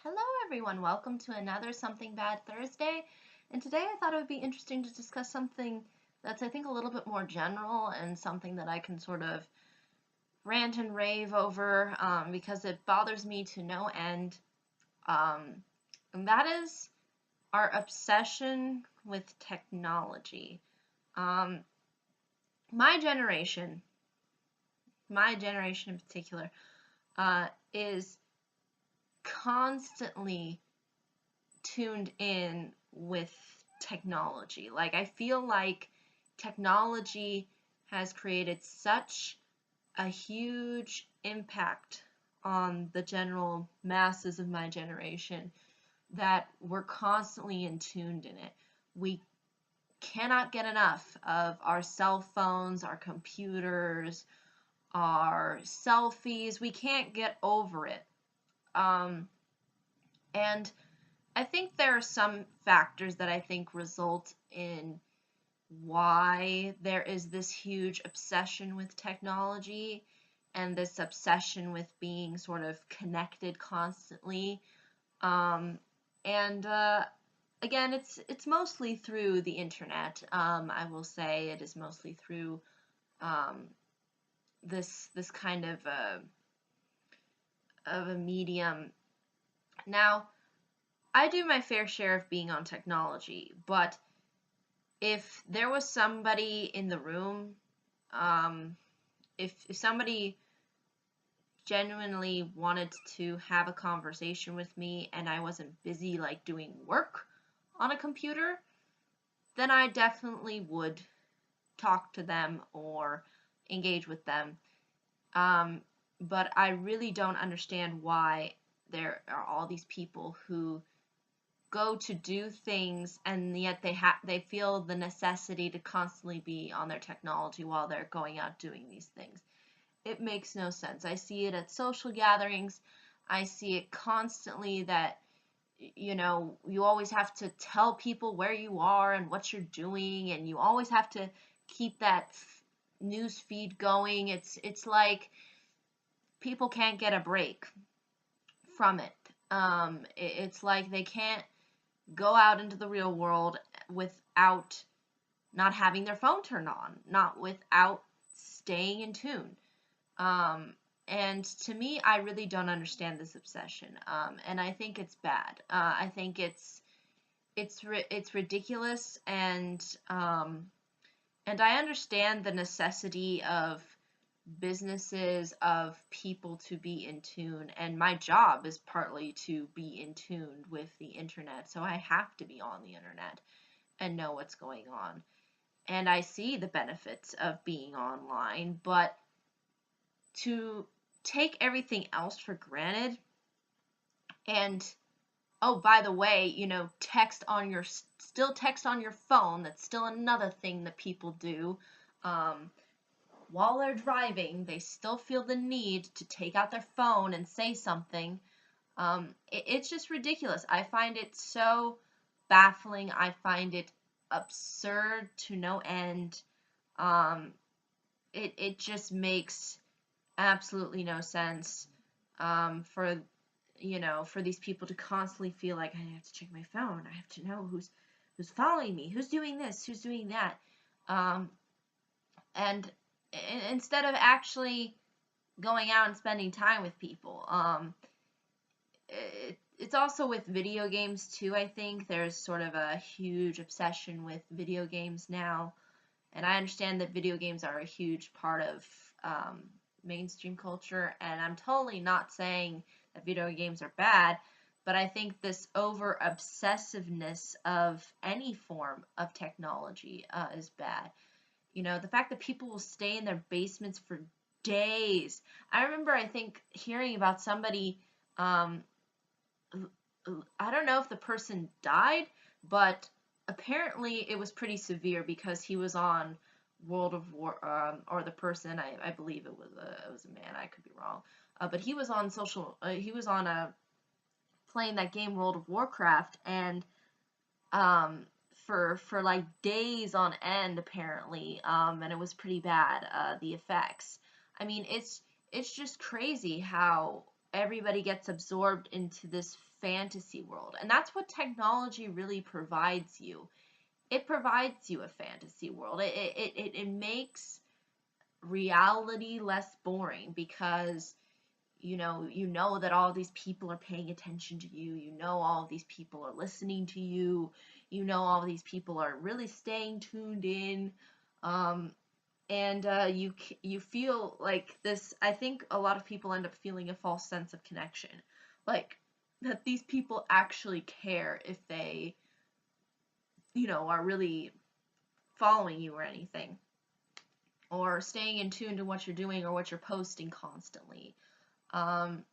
Hello, everyone. Welcome to another Something Bad Thursday. And today I thought it would be interesting to discuss something that's, I think, a little bit more general and something that I can sort of rant and rave over because it bothers me to no end. And that is our obsession with technology. Um, my generation, my generation in particular, is constantly tuned in with technology. Like, I feel like technology has created such a huge impact on the general masses of my generation that we're constantly in tuned in it. We cannot get enough of our cell phones, our computers, our selfies. We can't get over it. And I think there are some factors that I think result in why there is this huge obsession with technology and this obsession with being sort of connected constantly. And again, it's mostly through the internet. I will say it is mostly through um, this kind of a medium. Now, I do my fair share of being on technology, but if there was somebody in the room, if somebody genuinely wanted to have a conversation with me and I wasn't busy like doing work on a computer, then I definitely would talk to them or engage with them. But I really don't understand why there are all these people who go to do things and yet they feel the necessity to constantly be on their technology while they're going out doing these things. It makes no sense. I see it at social gatherings. I see it constantly that you always have to tell people where you are and what you're doing, and you always have to keep that news feed going. It's like people can't get a break from it. It's like they can't go out into the real world without not having their phone turned on, not without staying in tune. And to me, I really don't understand this obsession, and I think it's bad. I think it's ridiculous, and I understand the necessity of businesses, of people to be in tune, and my job is partly to be in tune with the internet, so I have to be on the internet and know what's going on. And I see the benefits of being online, but to take everything else for granted and oh, by the way, still text on your phone. That's still another thing that people do. Um, while they're driving, they still feel the need to take out their phone and say something. It's just ridiculous. I find it so baffling. I find it absurd to no end. Um, it just makes absolutely no sense for these people to constantly feel like I have to check my phone. I have to know who's following me, who's doing this, who's doing that, um, and instead of actually going out and spending time with people. It's also with video games too. I think there's sort of a huge obsession with video games now, and I understand that video games are a huge part of mainstream culture, and I'm totally not saying that video games are bad, but I think this over obsessiveness of any form of technology is bad. The fact that people will stay in their basements for days. I remember, I think, hearing about somebody, um, I don't know if the person died, but apparently it was pretty severe because he was on World of War, or the person, I believe it was a man, I could be wrong, but he was on playing that game World of Warcraft, and for like days on end apparently, and it was pretty bad, the effects. I mean, it's just crazy how everybody gets absorbed into this fantasy world. And that's what technology really provides you. It provides you a fantasy world. It makes reality less boring because you know that all these people are paying attention to you. You know all of these people are listening to you. You know all of these people are really staying tuned in. Um, and you feel like this. I think a lot of people end up feeling a false sense of connection, like that these people actually care if they are really following you or anything, or staying in tune to what you're doing or what you're posting constantly. um,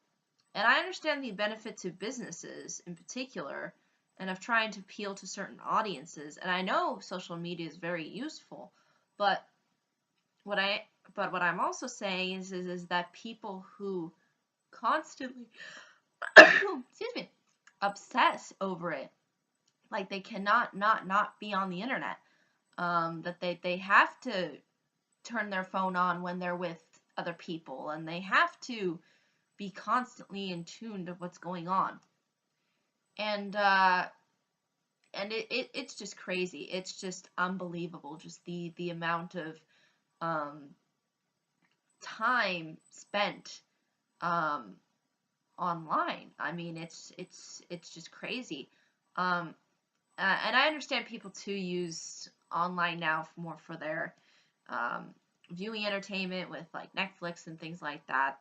and I understand the benefit to businesses in particular and of trying to appeal to certain audiences, and I know social media is very useful, but what I but what I'm also saying is that people who constantly excuse me, obsess over it, like they cannot not be on the internet, that they have to turn their phone on when they're with other people, and they have to be constantly in tune to what's going on. And it's just crazy. It's just unbelievable, just the amount of um, time spent um, online. I mean, it's just crazy. Um, and I understand people too use online now more for their um, viewing entertainment with like Netflix and things like that.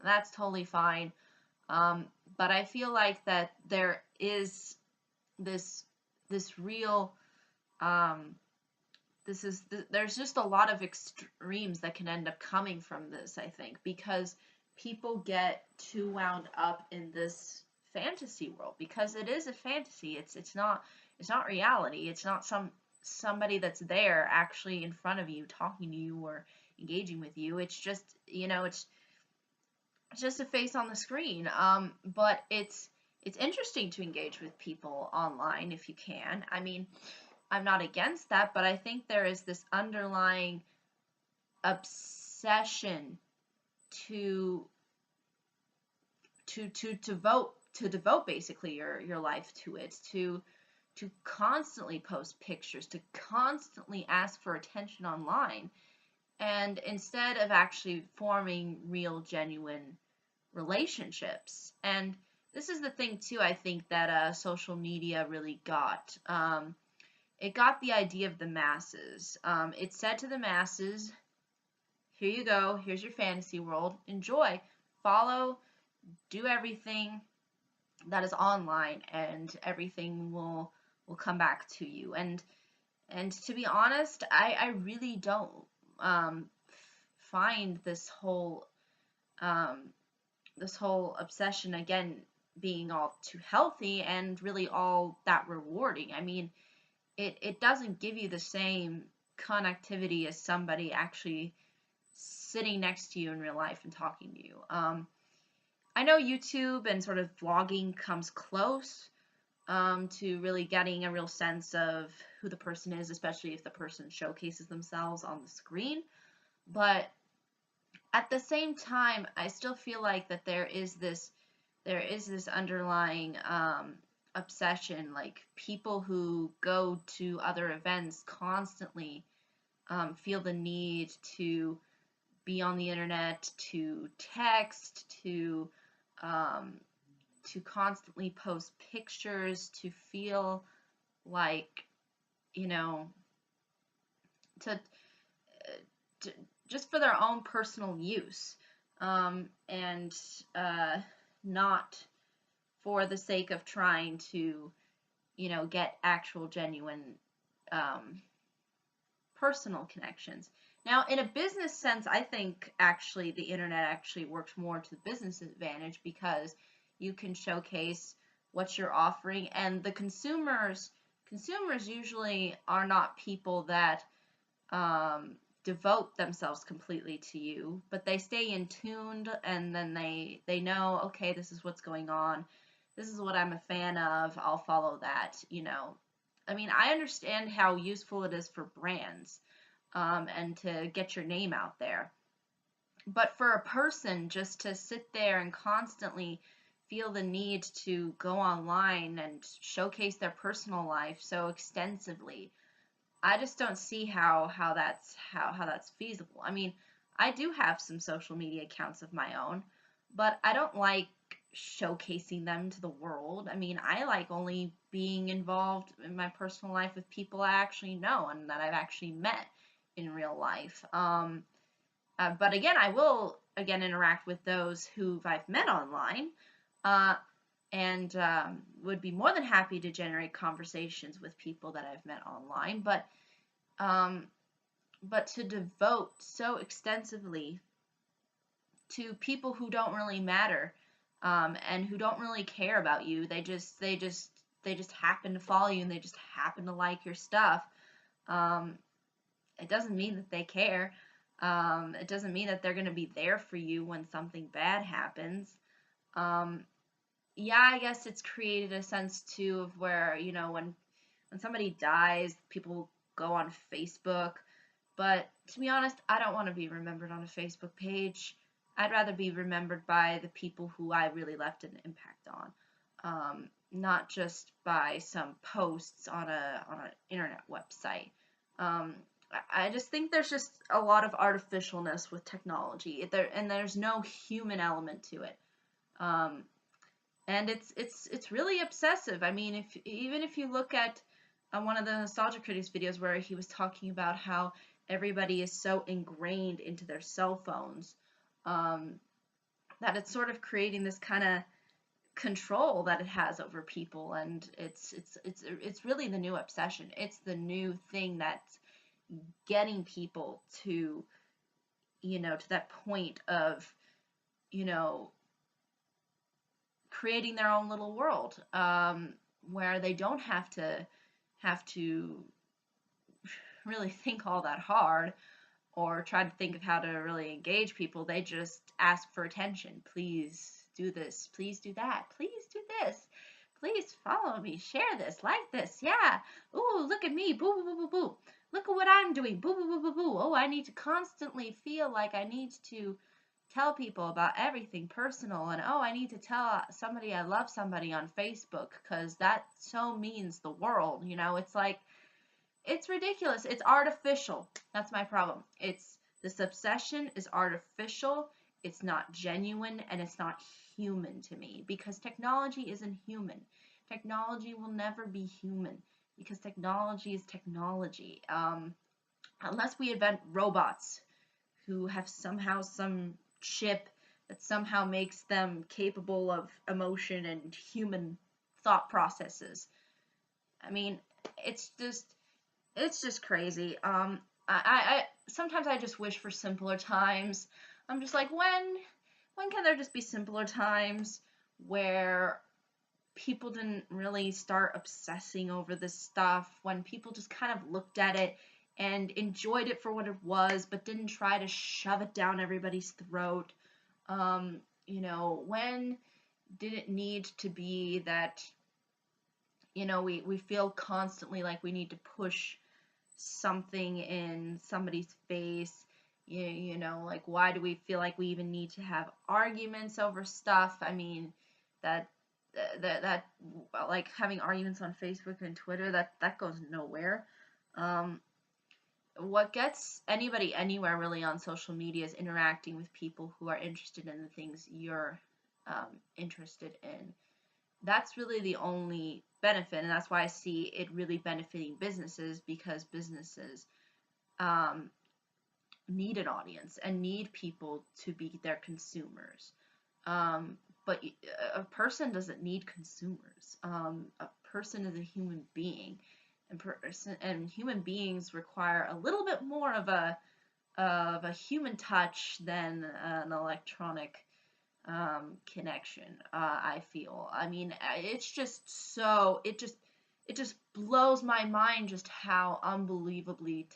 That's totally fine. Um, but I feel like that there is this this real um, there's just a lot of extremes that can end up coming from this, I think, because people get too wound up in this fantasy world, because it is a fantasy. It's not reality. It's not somebody that's there actually in front of you talking to you or engaging with you. It's just, it's just a face on the screen. But it's interesting to engage with people online if you can. I mean, I'm not against that, but I think there is this underlying obsession to devote basically your life to it, to constantly post pictures, to constantly ask for attention online, and instead of actually forming real genuine relationships. And this is the thing too, I think, that social media really got. It got the idea of the masses. It said to the masses, here you go, here's your fantasy world, enjoy, follow, do everything that is online, and everything will come back to you. And to be honest, I really don't um, find um, this whole obsession, again, being all too healthy and really all that rewarding. I mean, it doesn't give you the same connectivity as somebody actually sitting next to you in real life and talking to you. I know YouTube and sort of vlogging comes close to really getting a real sense of who the person is, especially if the person showcases themselves on the screen. But at the same time, I still feel like that there is this underlying obsession, like people who go to other events constantly feel the need to be on the internet, to text, um, to constantly post pictures, to feel like, you know, to, to just for their own personal use, and not for the sake of trying to, get actual genuine um, personal connections. Now, in a business sense, I think actually the internet actually works more to the business advantage, because you can showcase what you're offering, and the consumers usually are not people that devote themselves completely to you, but they stay in tuned, and then they know, okay, this is what's going on. This is what I'm a fan of. I'll follow that. I mean, I understand how useful it is for brands, and to get your name out there. But for a person just to sit there and constantly feel the need to go online and showcase their personal life so extensively, I just don't see how that's feasible. I mean, I do have some social media accounts of my own, but I don't like showcasing them to the world. I mean, I like only being involved in my personal life with people I actually know and that I've actually met in real life. But again, I will again interact with those who I've met online, uh, and would be more than happy to generate conversations with people that I've met online. Um, but to devote so extensively to people who don't really matter, and who don't really care about you, they just happen to follow you and they just happen to like your stuff. Um, it doesn't mean that they care. It doesn't mean that they're going to be there for you when something bad happens. Um, yeah, I guess it's created a sense too of where, when somebody dies, people go on Facebook. But to be honest, I don't want to be remembered on a Facebook page. I'd rather be remembered by the people who I really left an impact on, not just by some posts on an internet website. Um, I just think there's just a lot of artificialness with technology, and there's no human element to it. Um, and it's really obsessive. I mean, if you look at one of the Nostalgia Critics videos where he was talking about how everybody is so ingrained into their cell phones, um, that it's sort of creating this kind of control that it has over people, and it's really the new obsession. It's the new thing that's getting people to, to that point of, you know creating their own little world, where they don't have to really think all that hard or try to think of how to really engage people. They just ask for attention. Please do this. Please do that. Please do this. Please follow me. Share this. Like this. Yeah. Ooh, look at me. Boo, boo, boo, boo, boo. Look at what I'm doing. Boo, boo, boo, boo, boo. Oh, I need to constantly feel like I need to tell people about everything personal, and oh, I need to tell somebody I love somebody on Facebook because that so means the world. It's like, it's ridiculous. It's artificial. That's my problem. This obsession is artificial. It's not genuine, and it's not human to me, because technology isn't human. Technology will never be human because technology is technology. Unless we invent robots who have somehow some chip that somehow makes them capable of emotion and human thought processes. I mean, it's just it's just crazy. I sometimes I just wish for simpler times. I'm just like, when can there just be simpler times where people didn't really start obsessing over this stuff, when people just kind of looked at it and enjoyed it for what it was, but didn't try to shove it down everybody's throat. When did it need to be that, we feel constantly like we need to push something in somebody's face? Like, why do we feel like we even need to have arguments over stuff? I mean, that that like having arguments on Facebook and Twitter, that goes nowhere. Um, what gets anybody anywhere really on social media is interacting with people who are interested in the things you're interested in. That's really the only benefit, and that's why I see it really benefiting businesses, because businesses um, need an audience and need people to be their consumers. Um, but a person doesn't need consumers. A person is a human being, and human beings require a little bit more of a human touch than an electronic connection. I feel. I mean, it's just so it just blows my mind just how unbelievably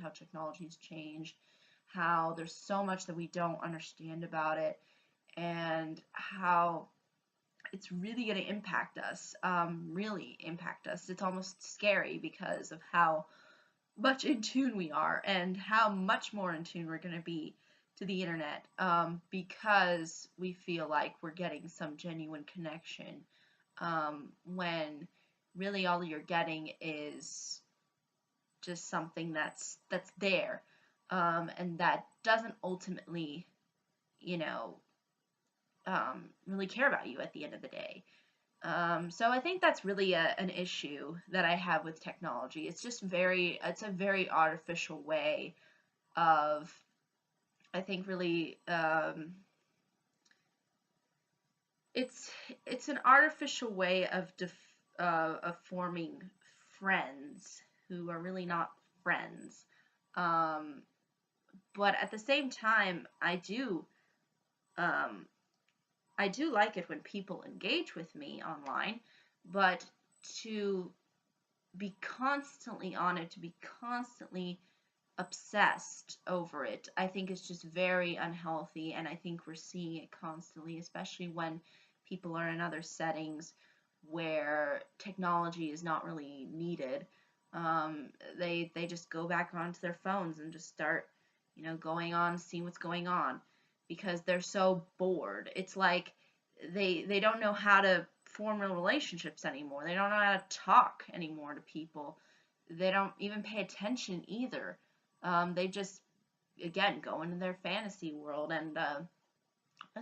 how technology's changed, how there's so much that we don't understand about it, and how it's really going to impact us, really impact us. It's almost scary because of how much in tune we are and how much more in tune we're going to be to the internet, because we feel like we're getting some genuine connection, when really all you're getting is just something that's there, and that doesn't ultimately, you know, really care about you at the end of the day. So I think that's really an issue that I have with technology. It's a very artificial way of, I think, really, it's it's an artificial way of forming friends who are really not friends. Um, but at the same time, um, I do like it when people engage with me online, but to be constantly on it, to be constantly obsessed over it, I think is just very unhealthy, and I think we're seeing it constantly, especially when people are in other settings where technology is not really needed. They just go back onto their phones and just start, going on, seeing what's going on, because they're so bored. It's like they don't know how to form real relationships anymore. They don't know how to talk anymore to people. They don't even pay attention either. They just, again, go into their fantasy world, and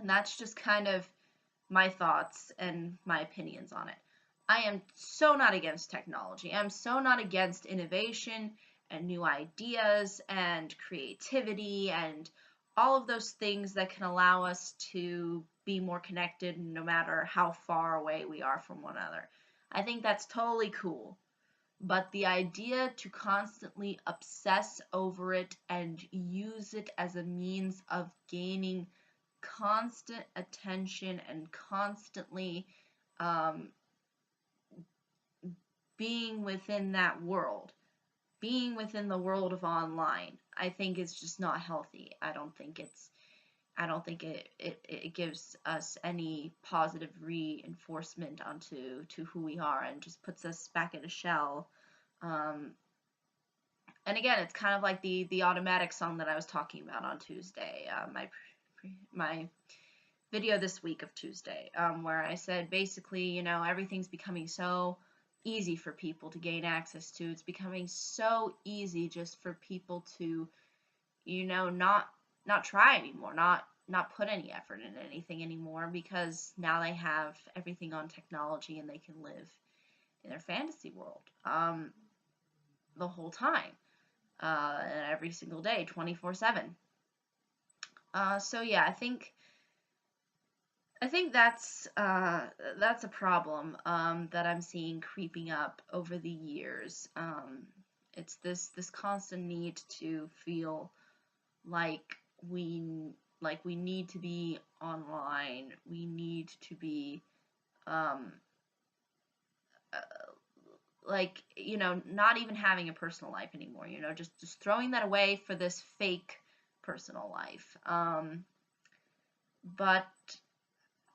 that's just kind of my thoughts and my opinions on it. I am so not against technology. I'm so not against innovation and new ideas and creativity and all of those things that can allow us to be more connected no matter how far away we are from one another. I think that's totally cool. But the idea to constantly obsess over it and use it as a means of gaining constant attention and constantly, um, being within that world, being within the world of online, I think is just not healthy. I don't think it gives us any positive reinforcement to who we are, and just puts us back in a shell. Um, and again, it's kind of like the automatic song that I was talking about on Tuesday, my video this week of Tuesday, where I said basically, everything's becoming so easy for people to gain access to. It's becoming so easy just for people to, not try anymore, not put any effort into anything anymore, because now they have everything on technology and they can live in their fantasy world, the whole time, every single day, 24/7. So yeah, I think that's a problem, that I'm seeing creeping up over the years. It's this constant need to feel like we need to be online. We need to be, um, uh, like, not even having a personal life anymore. Just throwing that away for this fake personal life. But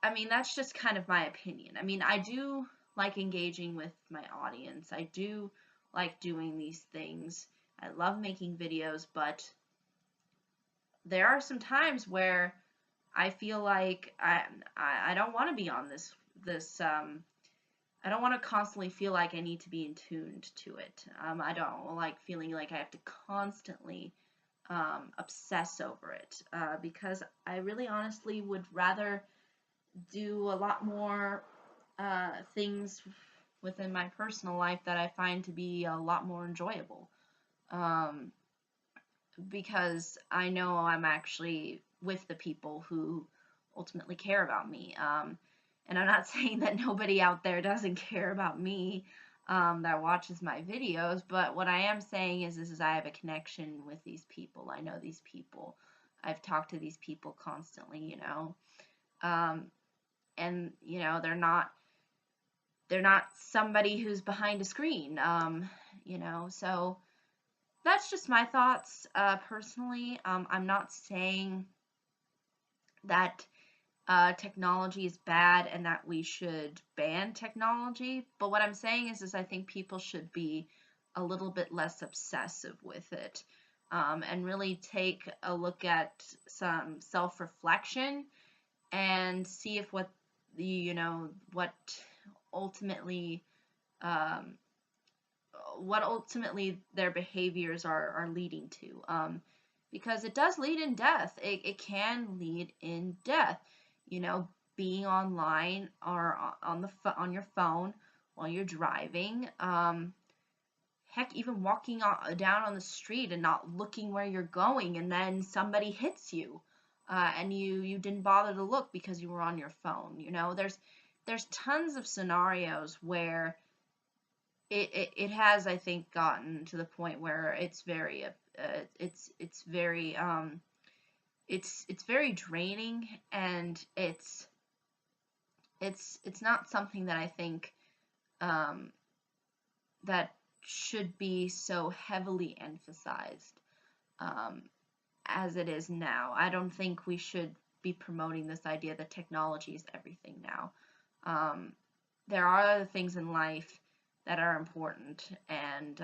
I mean, that's just kind of my opinion. I mean, I do like engaging with my audience. I do like doing these things. I love making videos, but there are some times where I feel like I don't want to be on this I don't want to constantly feel like I need to be in tuned to it. I don't like feeling like I have to constantly, obsess over it, because I really honestly would rather do a lot more, things within my personal life that I find to be a lot more enjoyable. Um, because I know I'm actually with the people who ultimately care about me. And I'm not saying that nobody out there doesn't care about me, that watches my videos, but what I am saying is I have a connection with these people. I know these people. I've talked to these people constantly, Um, and they're not somebody who's behind a screen. So that's just my thoughts, personally. I'm not saying that, technology is bad and that we should ban technology, but what I'm saying is I think people should be a little bit less obsessive with it, and really take a look at some self-reflection and see if what ultimately um, what ultimately their behaviors are leading to. Because it does lead in death. It can lead in death. You know, being online or on your phone while you're driving. Heck, even walking down on the street and not looking where you're going, and then somebody hits you, and you didn't bother to look because you were on your phone. You know, there's tons of scenarios where it has, I think, gotten to the point where it's very it's very it's very draining, and it's not something that I think um, that should be so heavily emphasized um, as it is now. I don't think we should be promoting this idea that technology is everything now. Um, there are other things in life that are important, and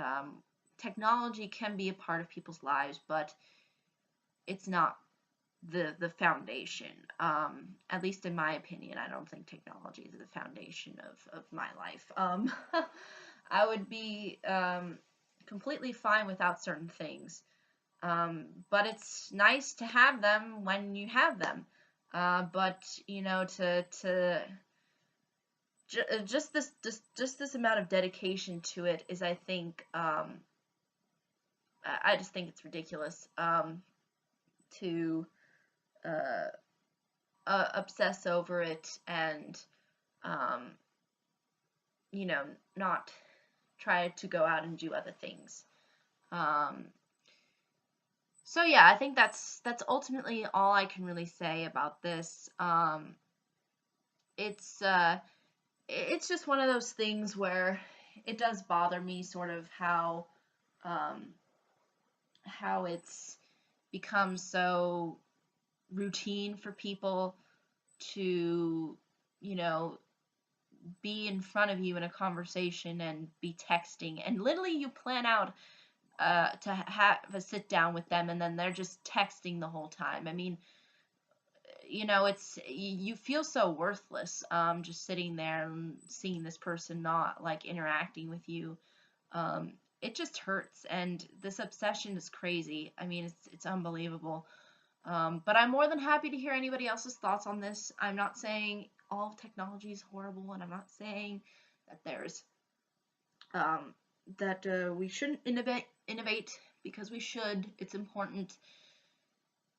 technology can be a part of people's lives, but it's not the foundation. At least in my opinion, I don't think technology is the foundation of my life. I would be completely fine without certain things. But it's nice to have them when you have them. But you know, just this amount of dedication to it is, I think, I just think it's ridiculous to uh, obsess over it and um, you know, not try to go out and do other things. Um, so yeah, I think that's ultimately all I can really say about this. It's it's just one of those things where it does bother me sort of um, how it's become so routine for people to, you know, be in front of you in a conversation and be texting, and literally you plan out to have a sit down with them, and then they're just texting the whole time. I mean, you know, you feel so worthless just sitting there and seeing this person not like interacting with you. It just hurts, and this obsession is crazy. I mean, it's unbelievable. But I'm more than happy to hear anybody else's thoughts on this. I'm not saying all technology is horrible, and I'm not saying that there's that we shouldn't innovate, because we should. It's important,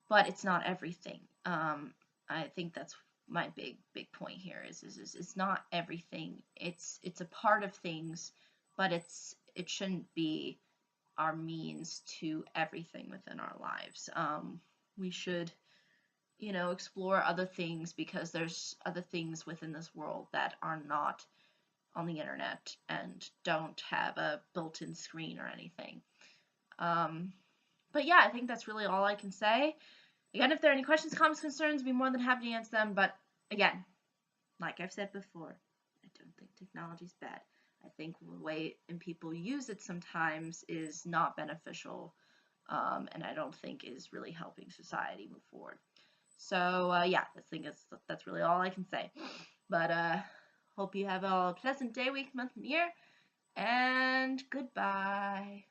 but it's not everything. I think that's my big point here is it's not everything. It's a part of things, but it shouldn't be our means to everything within our lives. We should, you know, explore other things, because there's other things within this world that are not on the internet and don't have a built-in screen or anything. Um, but yeah, I think that's really all I can say. Again, if there are any questions, comments, concerns, I'd be more than happy to answer them. But again, like I've said before, I don't think technology is bad. I think the way and people use it sometimes is not beneficial, and I don't think is really helping society move forward. So yeah, that's really all I can say. But hope you have a pleasant day, week, month, and year, and goodbye.